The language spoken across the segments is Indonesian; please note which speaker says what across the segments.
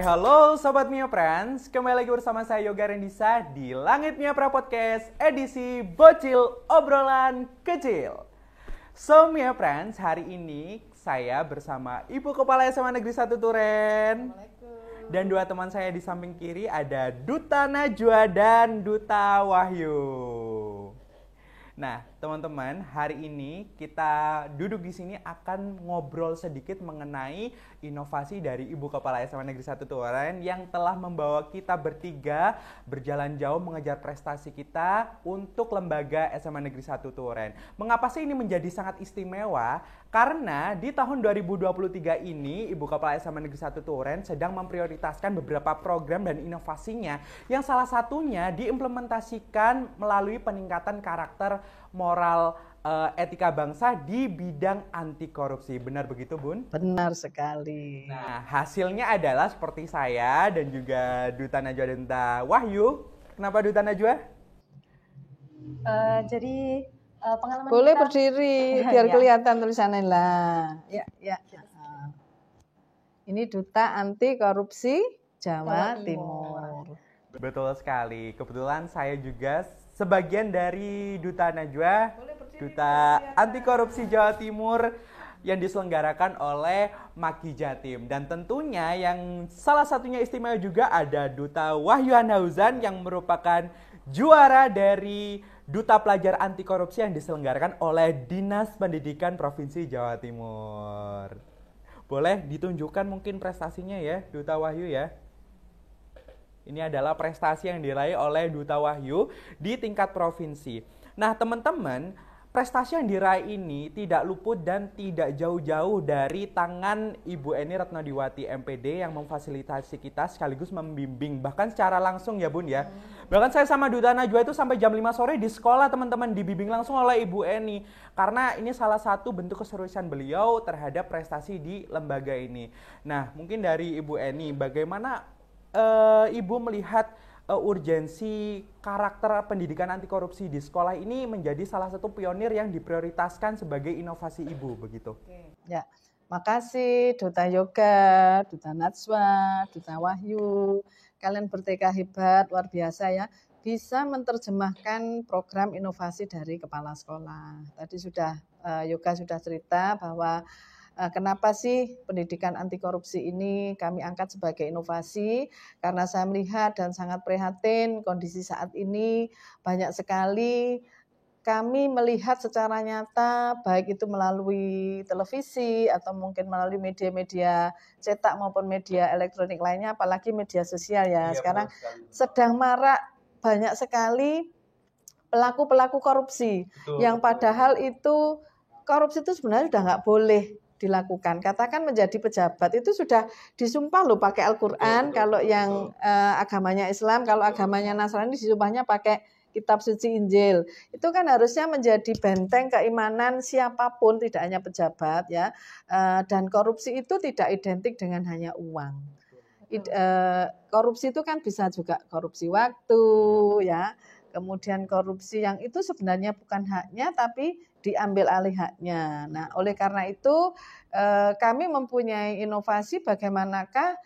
Speaker 1: Hai halo Sobat Mia Friends, kembali lagi bersama saya Yoga Rendisa di Langit Mia Pra Podcast edisi Bocil Obrolan Kecil. So Mia Friends, hari ini saya bersama Ibu Kepala SMA Negeri 1 Turen. Dan dua teman saya di samping kiri ada Duta Najwa dan Duta Wahyu. Nah, teman-teman, hari ini kita duduk di sini akan ngobrol sedikit mengenai inovasi dari Ibu Kepala SMA Negeri 1 Turen yang telah membawa kita bertiga berjalan jauh mengejar prestasi kita untuk lembaga SMA Negeri 1 Turen. Mengapa sih ini menjadi sangat istimewa? Karena di tahun 2023 ini Ibu Kepala SMA Negeri 1 Turen sedang memprioritaskan beberapa program dan inovasinya yang salah satunya diimplementasikan melalui peningkatan karakter moral etika bangsa di bidang anti korupsi. Benar begitu, Bun?
Speaker 2: Benar sekali.
Speaker 1: Nah, hasilnya adalah seperti saya dan juga Duta Najwa dan Duta Wahyu. Kenapa Duta Najwa?
Speaker 3: Jadi pengalaman
Speaker 2: Boleh
Speaker 3: kita,
Speaker 2: berdiri biar
Speaker 3: Ya.
Speaker 2: kelihatan tulisannya lah. Ya. Ini Duta Anti Korupsi Jawa
Speaker 3: Jawa
Speaker 2: Timur.
Speaker 1: Betul sekali. Kebetulan saya juga sebagian dari Duta Najwa, Duta Anti Korupsi Jawa Timur yang diselenggarakan oleh Maki Jatim. Dan tentunya yang salah satunya istimewa juga ada Duta Wahyu Anauzan yang merupakan juara dari Duta Pelajar Anti Korupsi yang diselenggarakan oleh Dinas Pendidikan Provinsi Jawa Timur. Boleh ditunjukkan mungkin prestasinya ya, Duta Wahyu ya. Ini adalah prestasi yang diraih oleh Duta Wahyu di tingkat provinsi. Nah, teman-teman, prestasi yang diraih ini tidak luput dan tidak jauh-jauh dari tangan Ibu Eni Retnodiwati MPD yang memfasilitasi kita sekaligus membimbing, bahkan secara langsung ya Bun ya. Bahkan saya sama Duta Najwa itu sampai jam 5 sore di sekolah teman-teman, dibimbing langsung oleh Ibu Eni. Karena ini salah satu bentuk keseriusan beliau terhadap prestasi di lembaga ini. Nah, mungkin dari Ibu Eni, bagaimana Ibu melihat urgensi karakter pendidikan anti korupsi di sekolah ini menjadi salah satu pionir yang diprioritaskan sebagai inovasi Ibu begitu.
Speaker 2: Ya, makasih Duta Yoga, Duta Najwa, Duta Wahyu. Kalian bertekad hebat, luar biasa ya. Bisa menerjemahkan program inovasi dari kepala sekolah. Tadi Yoga sudah cerita bahwa kenapa sih pendidikan anti korupsi ini kami angkat sebagai inovasi? Karena saya melihat dan sangat prihatin kondisi saat ini banyak sekali kami melihat secara nyata baik itu melalui televisi atau mungkin melalui media-media cetak maupun media elektronik lainnya, apalagi media sosial ya. Sekarang sedang marak banyak sekali pelaku-pelaku korupsi.
Speaker 1: Betul,
Speaker 2: yang padahal itu korupsi itu sebenarnya sudah nggak boleh dilakukan. Katakan menjadi pejabat itu sudah disumpah loh pakai Al-Quran. Kalau yang agamanya Islam, kalau agamanya Nasrani disumpahnya pakai kitab suci Injil. Itu kan harusnya menjadi benteng keimanan siapapun, tidak hanya pejabat ya. Dan korupsi itu tidak identik dengan hanya uang. Korupsi itu kan bisa juga korupsi waktu ya. Kemudian korupsi yang itu sebenarnya bukan haknya tapi diambil alih haknya. Nah, oleh karena itu kami mempunyai inovasi bagaimanakah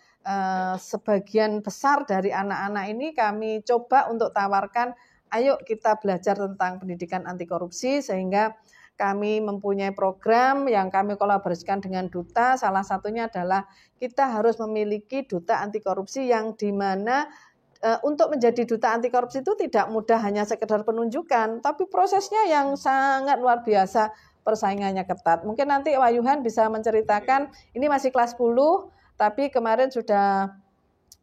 Speaker 2: sebagian besar dari anak-anak ini kami coba untuk tawarkan, ayo kita belajar tentang pendidikan anti korupsi, sehingga kami mempunyai program yang kami kolaborasikan dengan Duta. Salah satunya adalah kita harus memiliki Duta anti korupsi yang di mana untuk menjadi Duta anti korupsi itu tidak mudah hanya sekedar penunjukan, tapi prosesnya yang sangat luar biasa, persaingannya ketat. Mungkin nanti Wahyuhan bisa menceritakan, ini masih kelas 10, tapi kemarin sudah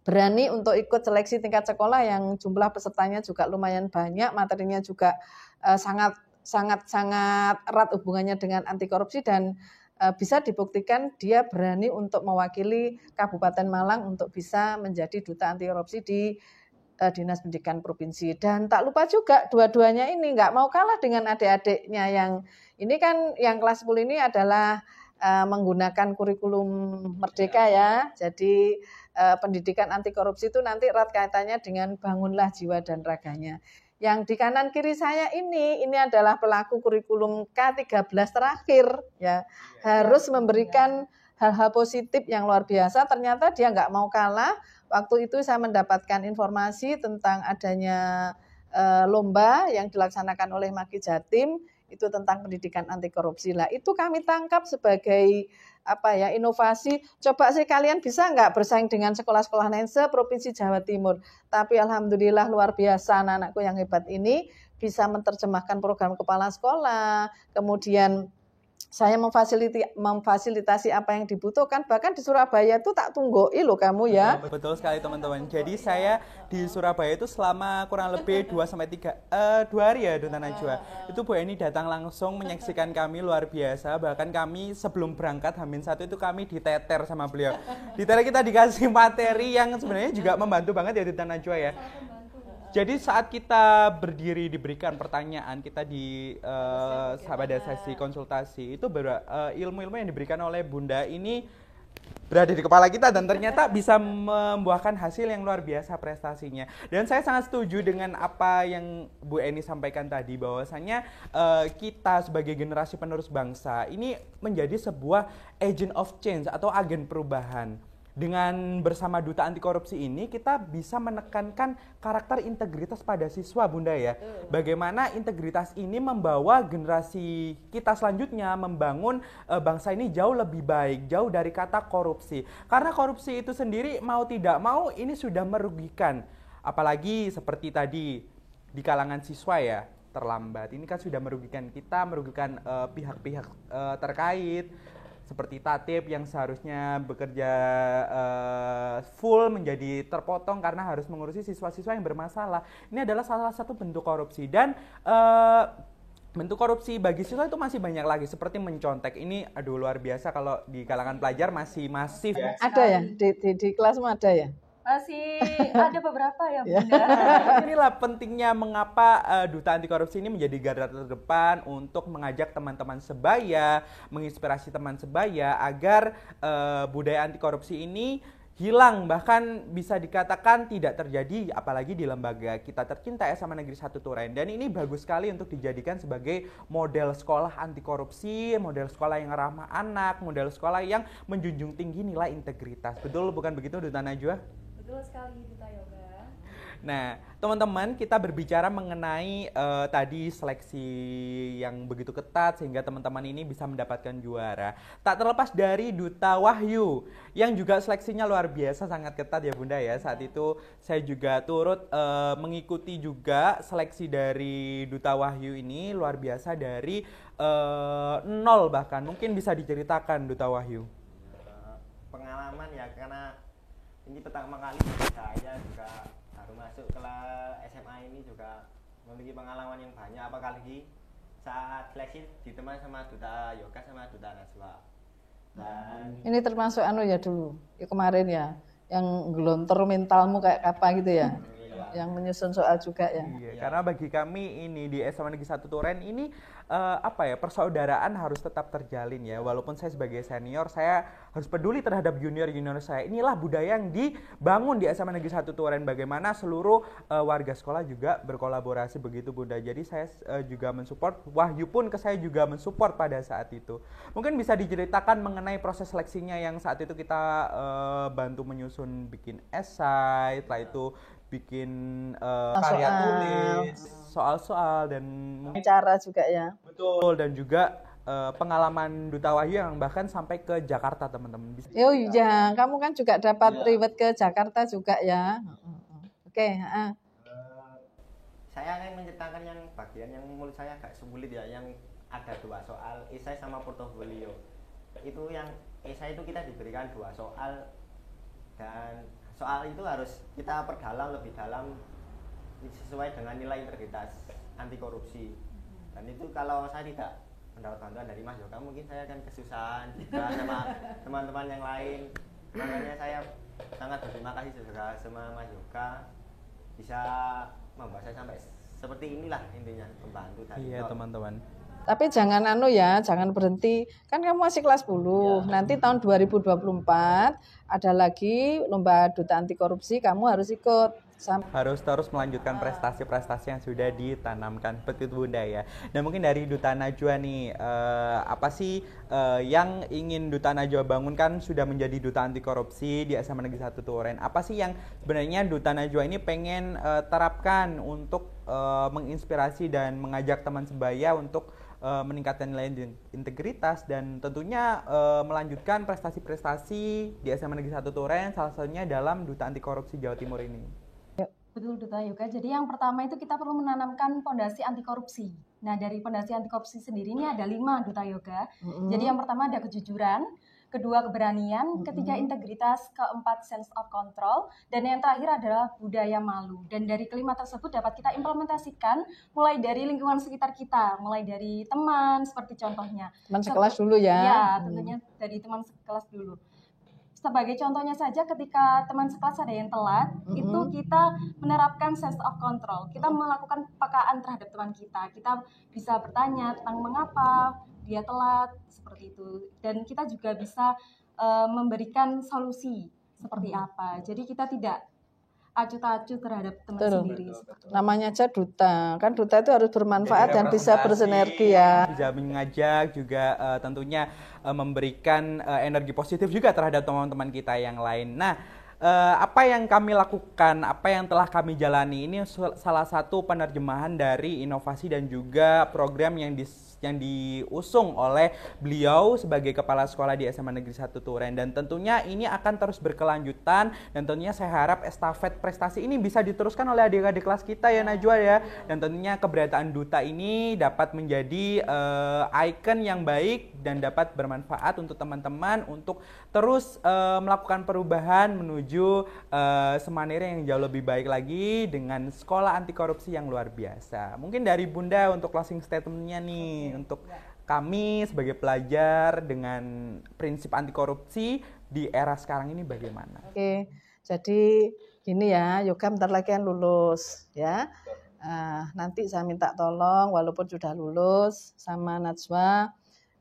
Speaker 2: berani untuk ikut seleksi tingkat sekolah yang jumlah pesertanya juga lumayan banyak, materinya juga sangat erat hubungannya dengan anti korupsi, dan bisa dibuktikan dia berani untuk mewakili Kabupaten Malang untuk bisa menjadi Duta Anti Korupsi di Dinas Pendidikan Provinsi. Dan tak lupa juga dua-duanya ini nggak mau kalah dengan adik-adiknya yang ini kan yang kelas 10 ini adalah menggunakan kurikulum merdeka ya. Jadi pendidikan anti korupsi itu nanti erat kaitannya dengan bangunlah jiwa dan raganya. Yang di kanan kiri saya ini adalah pelaku kurikulum K13 terakhir ya. Harus memberikan hal-hal positif yang luar biasa. Ternyata dia nggak mau kalah. Waktu itu saya mendapatkan informasi tentang adanya lomba yang dilaksanakan oleh Maki Jatim, itu tentang pendidikan anti korupsi. Lah itu kami tangkap sebagai inovasi. Coba sih kalian bisa nggak bersaing dengan sekolah-sekolah lain se-Provinsi Jawa Timur. Tapi alhamdulillah luar biasa anak-anakku yang hebat ini bisa menerjemahkan program kepala sekolah, kemudian saya memfasilitasi apa yang dibutuhkan. Bahkan di Surabaya itu tak tunggoi loh kamu ya.
Speaker 1: Betul sekali teman-teman. Jadi saya di Surabaya itu selama kurang lebih 2 hari ya Duta Najwa. Itu Bu Eni datang langsung menyaksikan kami luar biasa. Bahkan kami sebelum berangkat H-1 itu kami diteter sama beliau. Diteter, kita dikasih materi yang sebenarnya juga membantu banget ya Duta Najwa ya. Jadi saat kita berdiri diberikan pertanyaan, kita pada sesi konsultasi itu ilmu-ilmu yang diberikan oleh Bunda ini berada di kepala kita dan ternyata bisa membuahkan hasil yang luar biasa prestasinya. Dan saya sangat setuju dengan apa yang Bu Eni sampaikan tadi, bahwasanya kita sebagai generasi penerus bangsa ini menjadi sebuah agent of change atau agen perubahan. Dengan bersama Duta Anti Korupsi ini kita bisa menekankan karakter integritas pada siswa Bunda ya. Bagaimana integritas ini membawa generasi kita selanjutnya membangun bangsa ini jauh lebih baik, jauh dari kata korupsi. Karena korupsi itu sendiri mau tidak mau ini sudah merugikan. Apalagi seperti tadi di kalangan siswa ya, terlambat. Ini kan sudah merugikan kita, merugikan pihak-pihak terkait. Seperti tatip yang seharusnya bekerja full menjadi terpotong karena harus mengurusi siswa-siswa yang bermasalah. Ini adalah salah satu bentuk korupsi. Dan bentuk korupsi bagi siswa itu masih banyak lagi, seperti mencontek. Ini aduh luar biasa kalau di kalangan pelajar masih masif.
Speaker 2: Ada ya? Di kelasmu ada ya?
Speaker 3: Masih ada beberapa ya Bunda.
Speaker 1: Inilah pentingnya mengapa Duta Anti Korupsi ini menjadi garda terdepan untuk mengajak teman-teman sebaya, menginspirasi teman sebaya agar budaya anti korupsi ini hilang, bahkan bisa dikatakan tidak terjadi, apalagi di lembaga kita tercinta SMA Negeri 1 Turen. Dan ini bagus sekali untuk dijadikan sebagai model sekolah anti korupsi, model sekolah yang ramah anak, model sekolah yang menjunjung tinggi nilai integritas. Betul bukan begitu Duta Najwa?
Speaker 3: Betul sekali Duta Yoga.
Speaker 1: Nah, teman-teman, kita berbicara mengenai tadi seleksi yang begitu ketat sehingga teman-teman ini bisa mendapatkan juara. Tak terlepas dari Duta Wahyu yang juga seleksinya luar biasa, sangat ketat ya Bunda ya. Saat itu saya juga turut mengikuti juga seleksi dari Duta Wahyu ini, luar biasa dari nol bahkan. Mungkin bisa diceritakan Duta Wahyu.
Speaker 4: Pengalaman ya, karena ini pertama kali saya juga baru masuk ke SMA ini, juga memiliki pengalaman yang banyak, apalagi saat seleksi ditemani sama Duta Yoga sama Duta Najwa. Dan
Speaker 2: ini termasuk ya dulu ya kemarin ya, yang gelontor mentalmu kayak apa gitu ya, yang menyusun soal juga ya.
Speaker 1: Iya, karena bagi kami ini di SMA Negeri 1 Turen ini persaudaraan harus tetap terjalin ya. Walaupun saya sebagai senior, saya harus peduli terhadap junior-junior saya. Inilah budaya yang dibangun di SMA Negeri 1 Turen. Bagaimana seluruh warga sekolah juga berkolaborasi begitu Bunda. Jadi saya juga mensupport, Wahyu pun ke saya juga mensupport pada saat itu. Mungkin bisa diceritakan mengenai proses seleksinya yang saat itu kita bantu menyusun, bikin esai, setelah itu bikin karya tulis, soal-soal dan
Speaker 2: Cara juga ya.
Speaker 1: betul, dan juga pengalaman Duta Wahyu yang bahkan sampai ke Jakarta teman-teman.
Speaker 2: Oh iya, kamu kan juga dapat riwet ke Jakarta juga ya. Oke.
Speaker 4: saya akan menceritakan yang bagian yang menurut saya agak sulit ya, yang ada 2 soal, esai sama portofolio. Itu yang esai itu kita diberikan 2 soal, dan soal itu harus kita perdalam lebih dalam sesuai dengan nilai integritas anti korupsi. Dan itu kalau saya tidak mendapat bantuan dari Mas Yoga, mungkin saya akan kesusahan juga sama teman-teman yang lain. Makanya saya sangat berterima kasih juga sama Mas Yoga bisa membawa saya sampai seperti inilah, intinya membantu tadi.
Speaker 1: Iya teman-teman.
Speaker 2: Tapi jangan jangan berhenti. Kan kamu masih kelas 10. Nanti tahun 2024 ada lagi lomba Duta Anti Korupsi, kamu harus ikut.
Speaker 1: harus terus melanjutkan prestasi-prestasi yang sudah ditanamkan seperti itu Bunda ya. Dan mungkin dari Duta Najwa nih, apa sih yang ingin Duta Najwa bangunkan sudah menjadi duta anti korupsi di SMA Negeri 1 Turen? Apa sih yang sebenarnya Duta Najwa ini pengen terapkan untuk menginspirasi dan mengajak teman sebaya untuk meningkatkan nilai integritas dan tentunya melanjutkan prestasi-prestasi di SMA Negeri 1 Turen, salah satunya dalam Duta Anti Korupsi Jawa Timur ini?
Speaker 3: Betul Duta Yoga. Jadi yang pertama itu kita perlu menanamkan pondasi anti korupsi. Nah dari pondasi anti korupsi sendiri ini ada 5 Duta Yoga. Jadi yang pertama ada kejujuran, kedua keberanian, ketiga integritas, keempat sense of control, dan yang terakhir adalah budaya malu. Dan dari kelima tersebut dapat kita implementasikan mulai dari lingkungan sekitar kita, mulai dari teman seperti contohnya.
Speaker 2: Teman sekelas dulu ya.
Speaker 3: Ya, tentunya dari teman sekelas dulu. Sebagai contohnya saja ketika teman sekelas ada yang telat, itu kita menerapkan sense of control. Kita melakukan pekaan terhadap teman kita. Kita bisa bertanya tentang mengapa dia telat, seperti itu. Dan kita juga bisa memberikan solusi seperti apa. Jadi kita tidak acuh-acuh terhadap teman sendiri.
Speaker 2: Namanya aja duta, kan duta itu harus bermanfaat dan bisa bersinergi ya.
Speaker 1: Bisa mengajak juga tentunya memberikan energi positif juga terhadap teman-teman kita yang lain. Nah, apa yang kami lakukan, apa yang telah kami jalani ini salah satu penerjemahan dari inovasi dan juga program yang diusung oleh beliau sebagai kepala sekolah di SMA Negeri 1 Turen, dan tentunya ini akan terus berkelanjutan dan tentunya saya harap estafet prestasi ini bisa diteruskan oleh adik-adik kelas kita ya Najwa ya, dan tentunya keberadaan duta ini dapat menjadi ikon yang baik dan dapat bermanfaat untuk teman-teman untuk terus melakukan perubahan menuju Semanere yang jauh lebih baik lagi dengan sekolah anti korupsi yang luar biasa. Mungkin dari Bunda untuk closing statement-nya nih, untuk kami sebagai pelajar dengan prinsip anti korupsi di era sekarang ini bagaimana?
Speaker 2: Oke, jadi gini ya, Yoga bentar lagi kan lulus ya. Nanti saya minta tolong walaupun sudah lulus sama Najwa,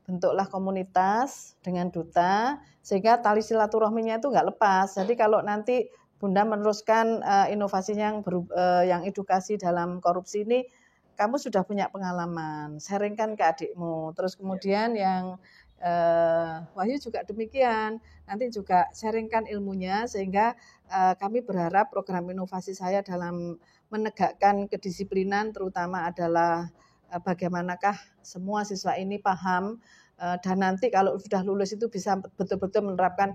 Speaker 2: bentuklah komunitas dengan duta sehingga tali silaturahminya itu nggak lepas. Jadi kalau nanti Bunda meneruskan inovasinya yang edukasi dalam korupsi ini, kamu sudah punya pengalaman, sharingkan ke adikmu. Terus kemudian yang Wahyu juga demikian, nanti juga sharingkan ilmunya sehingga kami berharap program inovasi saya dalam menegakkan kedisiplinan terutama adalah bagaimanakah semua siswa ini paham dan nanti kalau sudah lulus itu bisa betul-betul menerapkan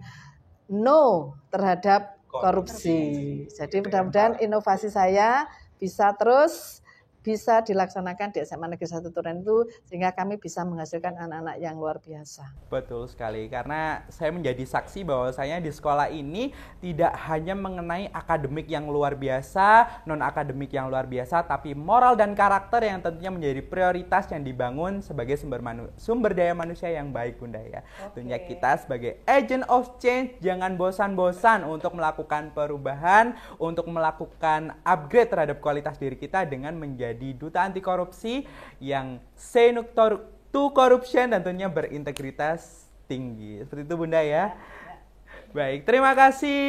Speaker 2: no terhadap korupsi. Jadi mudah-mudahan inovasi saya bisa terus bisa dilaksanakan di SMA Negeri 1 Turen itu sehingga kami bisa menghasilkan anak-anak yang luar biasa.
Speaker 1: Betul sekali, karena saya menjadi saksi bahwasanya di sekolah ini tidak hanya mengenai akademik yang luar biasa, non-akademik yang luar biasa, tapi moral dan karakter yang tentunya menjadi prioritas yang dibangun sebagai sumber daya manusia yang baik Bunda ya. Tentunya kita sebagai agent of change jangan bosan-bosan untuk melakukan perubahan, untuk melakukan upgrade terhadap kualitas diri kita dengan menjadi duta anti korupsi yang say no to corruption dan tentunya berintegritas tinggi. Seperti itu Bunda ya. Baik, terima kasih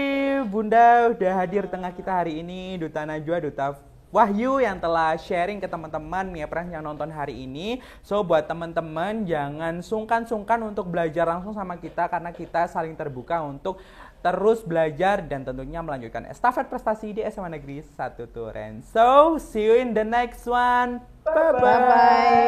Speaker 1: Bunda udah hadir tengah kita hari ini, Duta Najwa, Duta Wahyu yang telah sharing ke teman-teman ya yang nonton hari ini. So buat teman-teman jangan sungkan-sungkan untuk belajar langsung sama kita karena kita saling terbuka untuk terus belajar dan tentunya melanjutkan estafet prestasi di SMA Negeri 1 Turen. So, see you in the next one. Bye-bye.